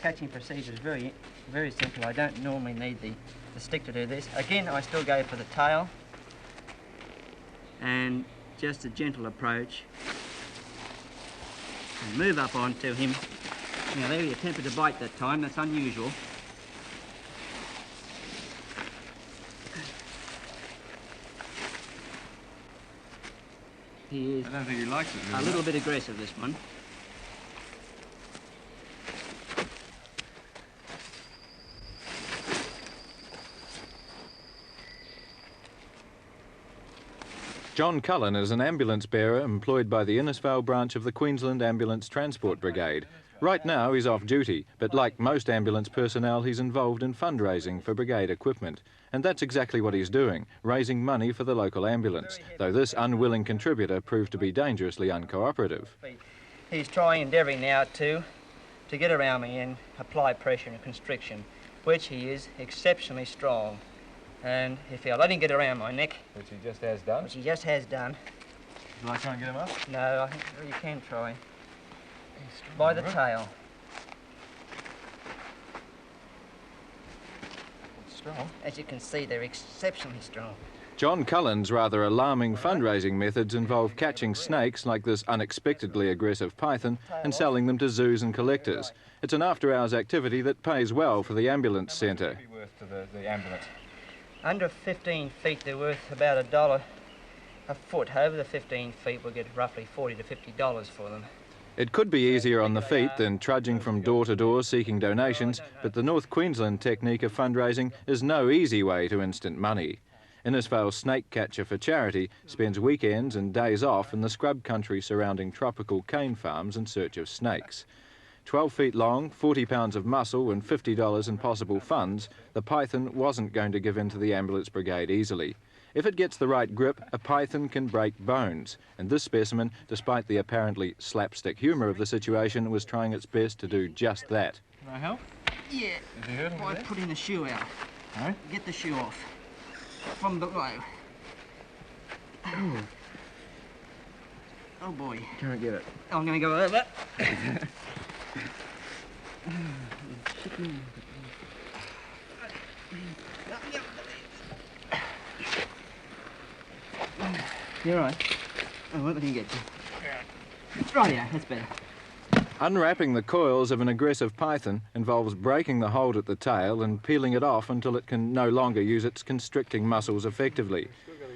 catching procedure is very simple. I don't normally need the stick to do this. Again, I still go for the tail and just a gentle approach and move up onto him. Now there he attempted to bite that time, that's unusual. He is I don't think he likes it really a little bit aggressive, this one. John Cullen is an ambulance bearer employed by the Innisfail branch of the Queensland Ambulance Transport Brigade. Right now he's off duty, but like most ambulance personnel, he's involved in fundraising for brigade equipment. And that's exactly what he's doing, raising money for the local ambulance, though this unwilling contributor proved to be dangerously uncooperative. He's endeavouring now to get around me and apply pressure and constriction, which he is exceptionally strong. And if I let him get around my neck... Which he just has done? Which he just has done. Shall I try and get him up? No, I think you can try. By the tail. It's strong. As you can see, they're exceptionally strong. John Cullen's rather alarming fundraising methods involve catching snakes like this unexpectedly aggressive python and selling them to zoos and collectors. It's an after-hours activity that pays well for the ambulance centre. What would it be worth to the ambulance? Under 15 feet, they're worth about $1 a foot. Over the 15 feet, we'll get roughly $40 to $50 for them. It could be easier on the feet than trudging from door to door seeking donations, but the North Queensland technique of fundraising is no easy way to instant money. Innisfail snake catcher for charity spends weekends and days off in the scrub country surrounding tropical cane farms in search of snakes. 12 feet long, 40 pounds of muscle and $50 in possible funds, the python wasn't going to give in to the ambulance brigade easily. If it gets the right grip, a python can break bones, and this specimen, despite the apparently slapstick humour of the situation, was trying its best to do just that. Can I help? Yeah, Is he hurting by there? putting the shoe out. No? Get the shoe off. From below. Oh boy. Can't get it. I'm going to go over. You're right. Oh, what did he get you? Right, yeah, that's better. Unwrapping the coils of an aggressive python involves breaking the hold at the tail and peeling it off until it can no longer use its constricting muscles effectively.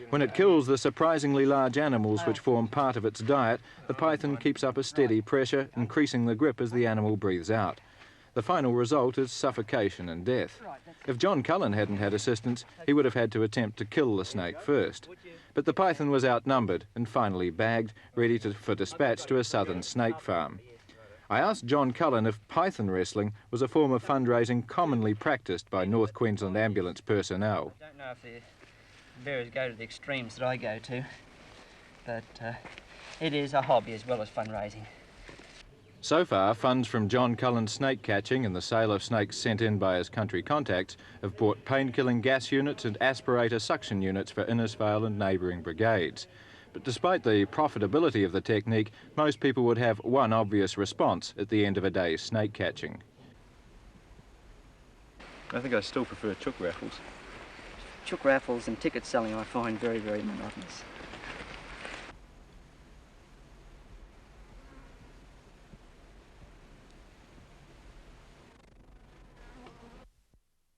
When it kills the surprisingly large animals which form part of its diet, the python keeps up a steady pressure, increasing the grip as the animal breathes out. The final result is suffocation and death. If John Cullen hadn't had assistance, he would have had to attempt to kill the snake first. But the python was outnumbered and finally bagged, ready for dispatch to a southern snake farm. I asked John Cullen if python wrestling was a form of fundraising commonly practised by North Queensland ambulance personnel. I don't know if the bearers go to the extremes that I go to, but it is a hobby as well as fundraising. So far, funds from John Cullen's snake catching and the sale of snakes sent in by his country contacts have bought pain-killing gas units and aspirator suction units for Innisfail and neighbouring brigades. But despite the profitability of the technique, most people would have one obvious response at the end of a day's snake catching. I think I still prefer chook raffles. Chook raffles and ticket selling I find very, very monotonous.